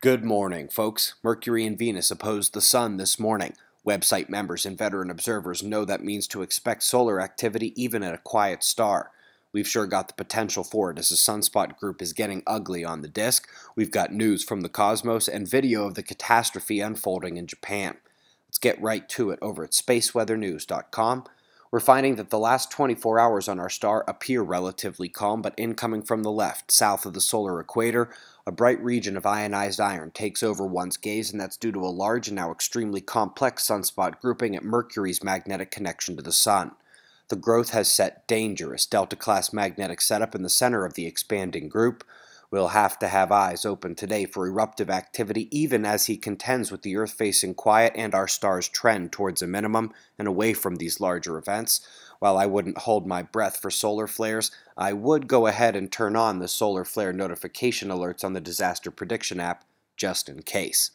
Good morning, folks. Mercury and Venus opposed the Sun this morning. Website members and veteran observers know that means to expect solar activity even at a quiet star. We've sure got the potential for it as the Sunspot group is getting ugly on the disk. We've got news from the cosmos and video of the catastrophe unfolding in Japan. Let's get right to it over at spaceweathernews.com. We're finding that the last 24 hours on our star appear relatively calm, but incoming from the left, south of the solar equator, a bright region of ionized iron takes over one's gaze, and that's due to a large and now extremely complex sunspot grouping at Mercury's magnetic connection to the Sun. The growth has set dangerous Delta-class magnetic setup in the center of the expanding group. We'll have to have eyes open today for eruptive activity even as he contends with the Earth facing quiet and our star's trend towards a minimum and away from these larger events. While I wouldn't hold my breath for solar flares, I would go ahead and turn on the solar flare notification alerts on the disaster prediction app just in case.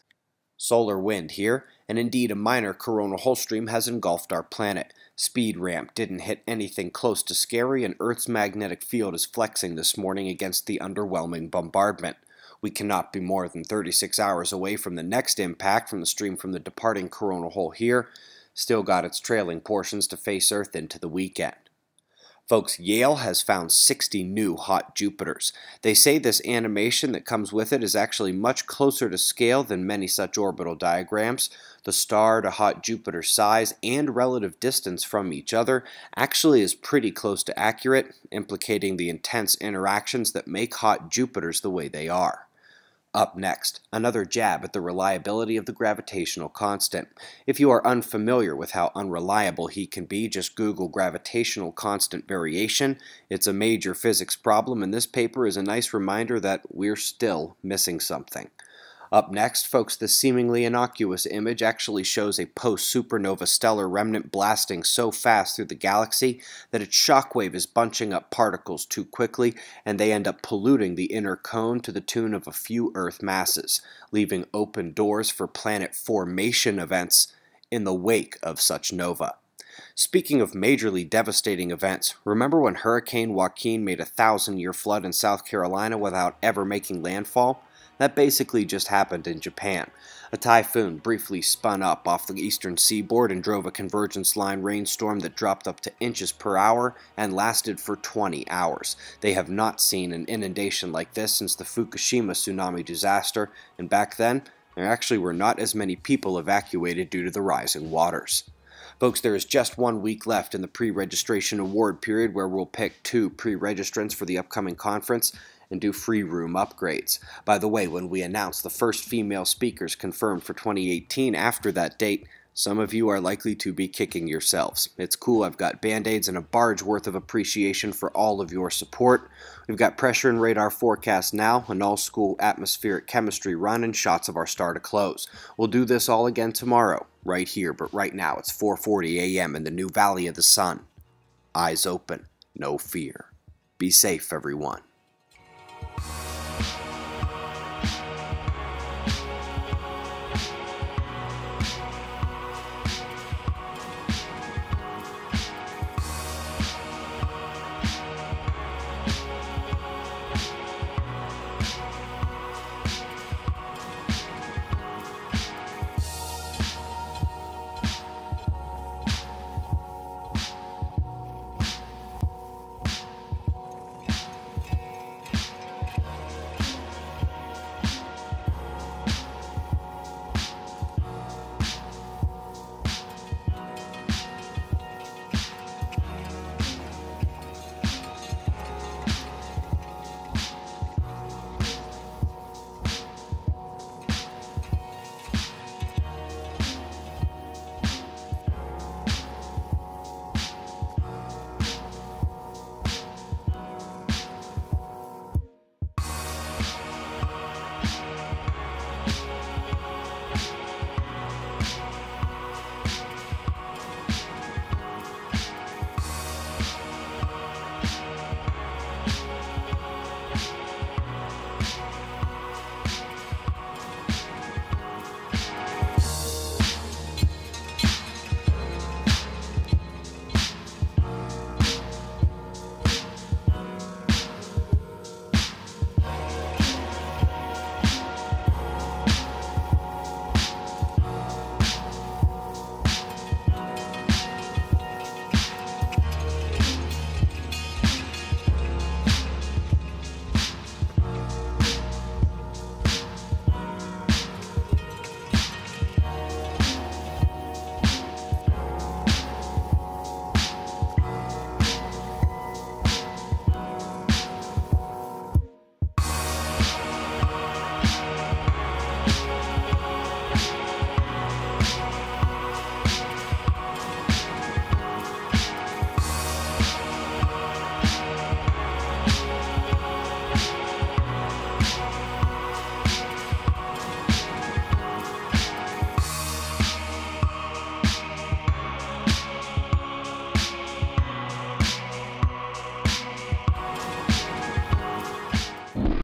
Solar wind here, and indeed a minor coronal hole stream has engulfed our planet. Speed ramp didn't hit anything close to scary, and Earth's magnetic field is flexing this morning against the underwhelming bombardment. We cannot be more than 36 hours away from the next impact from the stream from the departing coronal hole here. Still got its trailing portions to face Earth into the weekend. Folks, Yale has found 60 new hot Jupiters. They say this animation that comes with it is actually much closer to scale than many such orbital diagrams. The star to hot Jupiter size and relative distance from each other actually is pretty close to accurate, implicating the intense interactions that make hot Jupiters the way they are. Up next, another jab at the reliability of the gravitational constant. If you are unfamiliar with how unreliable he can be, just Google gravitational constant variation. It's a major physics problem, and this paper is a nice reminder that we're still missing something. Up next, folks, this seemingly innocuous image actually shows a post-supernova stellar remnant blasting so fast through the galaxy that its shockwave is bunching up particles too quickly, and they end up polluting the inner cone to the tune of a few Earth masses, leaving open doors for planet formation events in the wake of such nova. Speaking of majorly devastating events, remember when Hurricane Joaquin made a 1,000-year flood in South Carolina without ever making landfall? That basically just happened in Japan. A typhoon briefly spun up off the eastern seaboard and drove a convergence line rainstorm that dropped up to inches per hour and lasted for 20 hours. They have not seen an inundation like this since the Fukushima tsunami disaster, and back then, there actually were not as many people evacuated due to the rising waters. Folks, there is just 1 week left in the pre-registration award period where we'll pick 2 pre-registrants for the upcoming conference and do free room upgrades. By the way, when we announce the first female speakers confirmed for 2018 after that date, some of you are likely to be kicking yourselves. It's cool, I've got band-aids and a barge worth of appreciation for all of your support. We've got pressure and radar forecast now, an all-school atmospheric chemistry run, and shots of our star to close. We'll do this all again tomorrow, right here, but right now it's 4:40 a.m. in the new Valley of the Sun. Eyes open, no fear. Be safe, everyone.